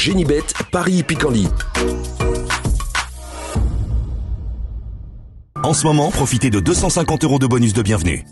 Génibet, Paris-Picardie. En ce moment, profitez de 250 € de bonus de bienvenue.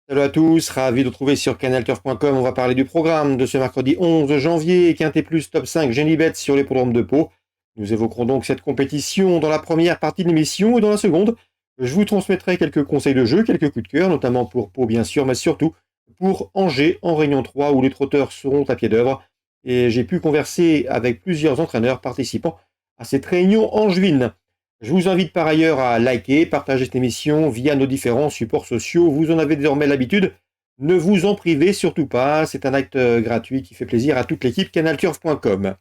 Salut à tous, ravi de vous retrouver sur canalturf.com. On va parler du programme de ce mercredi 11 janvier, Quintet Plus Top 5 Génibet sur l'hippodrome de Pau. Nous évoquerons donc cette compétition dans la première partie de l'émission et dans la seconde, je vous transmettrai quelques conseils de jeu, quelques coups de cœur, notamment pour Pau bien sûr, mais surtout pour Angers en Réunion 3 où les trotteurs seront à pied d'œuvre. Et j'ai pu converser avec plusieurs entraîneurs participant à cette réunion angevine. Je vous invite par ailleurs à liker, partager cette émission via nos différents supports sociaux. Vous en avez désormais l'habitude. Ne vous en privez surtout pas. C'est un acte gratuit qui fait plaisir à toute l'équipe canalturf.com.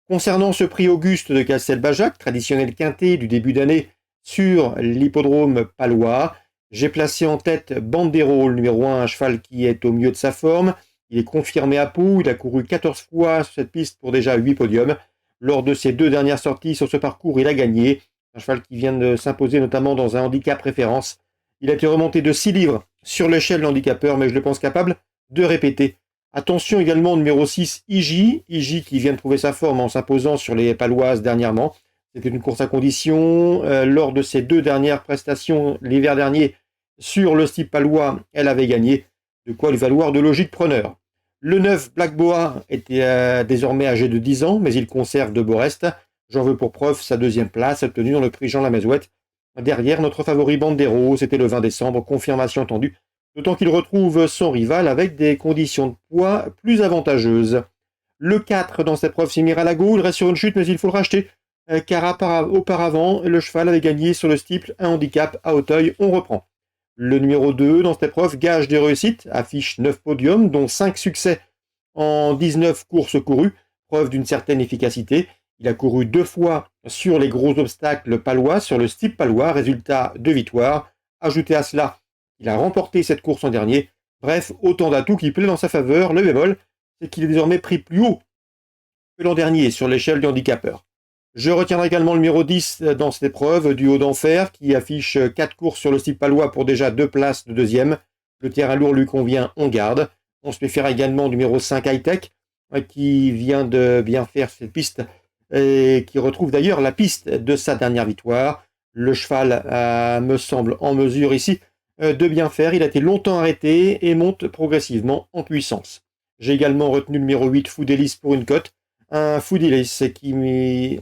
Concernant ce prix Auguste de Castelbajac, traditionnel quintet du début d'année sur l'hippodrome palois, j'ai placé en tête Bandero, le numéro 1, un cheval qui est au mieux de sa forme. Il est confirmé à Pau. Il a couru 14 fois sur cette piste pour déjà 8 podiums. Lors de ses 2 dernières sorties sur ce parcours, il a gagné. Un cheval qui vient de s'imposer notamment dans un handicap référence. Il a été remonté de 6 livres sur l'échelle de l'handicapeur, mais je le pense capable de répéter. Attention également au numéro 6, Iji qui vient de trouver sa forme en s'imposant sur les paloises dernièrement. C'était une course à condition. Lors de ses 2 dernières prestations l'hiver dernier sur le style palois, elle avait gagné. De quoi lui valoir de logique preneur. Le 9, Black Boa, était désormais âgé de 10 ans, mais il conserve de beaux restes. J'en veux pour preuve sa 2e place obtenue dans le prix Jean Lamezouette. Derrière notre favori Bandero, c'était le 20 décembre, confirmation attendue. D'autant qu'il retrouve son rival avec des conditions de poids plus avantageuses. Le 4 dans cette preuve, c'est Miralago, il reste sur une chute mais il faut le racheter. Car auparavant, le cheval avait gagné sur le steeple un handicap à Auteuil, on reprend. Le numéro 2 dans cette épreuve, gage des réussites, affiche 9 podiums, dont 5 succès en 19 courses courues, preuve d'une certaine efficacité. Il a couru 2 fois sur les gros obstacles palois, sur le steeple palois, résultat 2 victoires. Ajoutez à cela, il a remporté cette course en dernier. Bref, autant d'atouts qui plaît dans sa faveur. Le bémol, c'est qu'il est désormais pris plus haut que l'an dernier sur l'échelle du handicapeur. Je retiendrai également le numéro 10 dans cette épreuve du Haut d'Enfer qui affiche 4 courses sur le style palois pour déjà 2 places de 2e. Le terrain lourd lui convient, on garde. On se méfiera également du numéro 5 High Tech qui vient de bien faire cette piste et qui retrouve d'ailleurs la piste de sa dernière victoire. Le cheval me semble en mesure ici de bien faire. Il a été longtemps arrêté et monte progressivement en puissance. J'ai également retenu le numéro 8 Foudelis pour une cote. Un Foudelis qui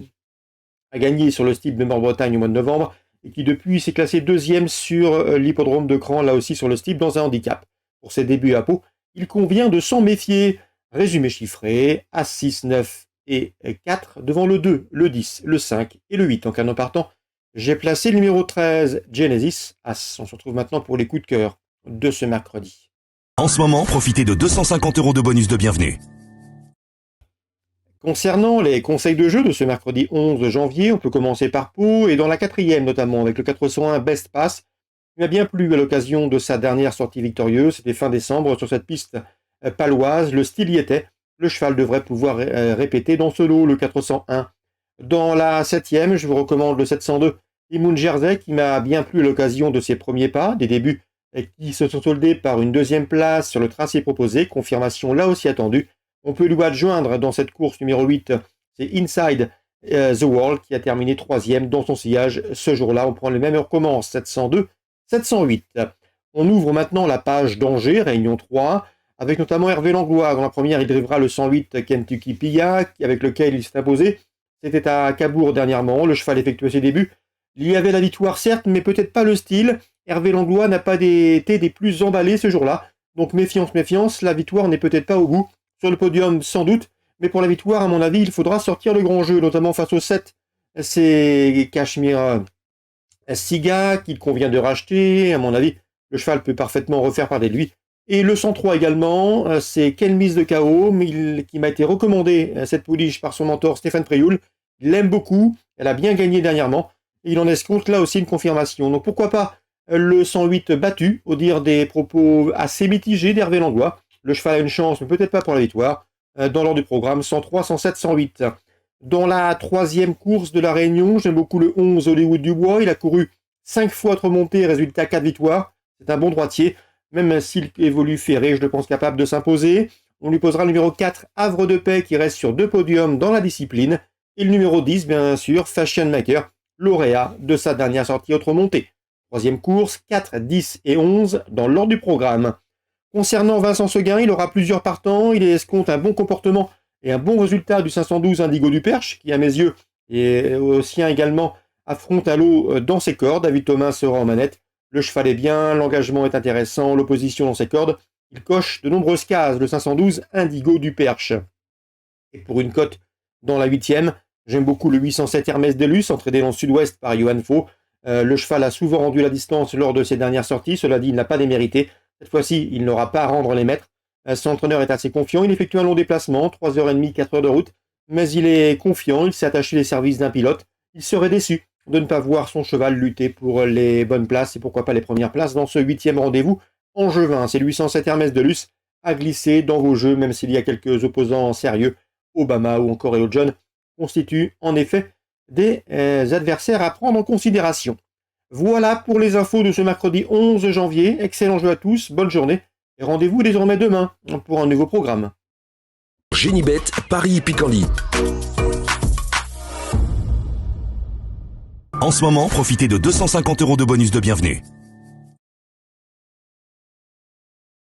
a gagné sur le style de Nord-Bretagne au mois de novembre et qui depuis s'est classé 2e sur l'hippodrome de Cran, là aussi sur le style dans un handicap. Pour ses débuts à Pau, il convient de s'en méfier. Résumé chiffré, à 6, 9 et 4 devant le 2, le 10, le 5 et le 8 en canon partant. J'ai placé le numéro 13, Genesis, As. On se retrouve maintenant pour les coups de cœur de ce mercredi. En ce moment, profitez de 250 € de bonus de bienvenue. Concernant les conseils de jeu de ce mercredi 11 janvier, on peut commencer par Pau et dans la 4e notamment avec le 401 Best Pass. Il m'a bien plu à l'occasion de sa dernière sortie victorieuse, c'était fin décembre sur cette piste paloise, le style y était. Le cheval devrait pouvoir répéter dans ce lot, le 401. Dans la 7e, je vous recommande le 702 Imoun Jersey qui m'a bien plu à l'occasion de ses premiers pas, des débuts qui se sont soldés par une 2e place sur le tracé proposé, confirmation là aussi attendue. On peut lui adjoindre dans cette course numéro 8, c'est Inside the World qui a terminé 3e dans son sillage ce jour-là. On prend le même et on recommence, 702, 708. On ouvre maintenant la page d'Angers, Réunion 3, avec notamment Hervé Langlois. Dans la première, il drivera le 108 Kentucky Pilla, avec lequel il s'est imposé. C'était à Cabourg dernièrement, le cheval effectuait ses débuts. Il y avait la victoire certes, mais peut-être pas le style. Hervé Langlois n'a pas été des plus emballés ce jour-là. Donc méfiance, la victoire n'est peut-être pas au bout. Sur le podium sans doute, mais pour la victoire, à mon avis, il faudra sortir le grand jeu, notamment face au 7. C'est Cachemire Siga qu'il convient de racheter. À mon avis, le cheval peut parfaitement refaire parler de lui. Et le 103 également, c'est Quelle mise de KO, qui m'a été recommandé, cette pouliche, par son mentor Stéphane Prioul. Il l'aime beaucoup, elle a bien gagné dernièrement, et il en escompte là aussi une confirmation. Donc pourquoi pas le 108 battu, au dire des propos assez mitigés d'Hervé Langlois. Le cheval a une chance, mais peut-être pas pour la victoire. Dans l'ordre du programme, 103, 107, 108. Dans la 3e course de la Réunion, j'aime beaucoup le 11 Hollywood Dubois. Il a couru 5 fois être remonté, résultat 4 victoires. C'est un bon droitier. Même s'il évolue ferré, je le pense capable de s'imposer. On lui posera le numéro 4, Havre de Paix, qui reste sur 2 podiums dans la discipline. Et le numéro 10, bien sûr, Fashion Maker, lauréat de sa dernière sortie autre montée. Troisième course, 4, 10 et 11 dans l'ordre du programme. Concernant Vincent Seguin, il aura plusieurs partants. Il escompte un bon comportement et un bon résultat du 512 Indigo du Perche, qui à mes yeux et au sien également affronte à l'eau dans ses cordes. David Thomas sera en manette. Le cheval est bien, l'engagement est intéressant, l'opposition dans ses cordes. Il coche de nombreuses cases, le 512 Indigo du Perche. Et pour une cote dans la 8e, j'aime beaucoup le 807 Hermès Delus, entraîné dans le sud-ouest par Johan Faux. Le cheval a souvent rendu la distance lors de ses dernières sorties. Cela dit, il n'a pas démérité. Cette fois-ci, il n'aura pas à rendre les mètres. Son entraîneur est assez confiant. Il effectue un long déplacement, 3h30, 4 heures de route. Mais il est confiant, il s'est attaché les services d'un pilote. Il serait déçu de ne pas voir son cheval lutter pour les bonnes places et pourquoi pas les premières places dans ce 8e rendez-vous angevin. C'est le 807 Hermès Delus à glisser dans vos jeux, même s'il y a quelques opposants sérieux. Obama ou encore Hello John constituent en effet des adversaires à prendre en considération. Voilà pour les infos de ce mercredi 11 janvier. Excellent jeu à tous, bonne journée et rendez-vous désormais demain pour un nouveau programme. Génibet, Paris Picardie. En ce moment, profitez de 250 € de bonus de bienvenue.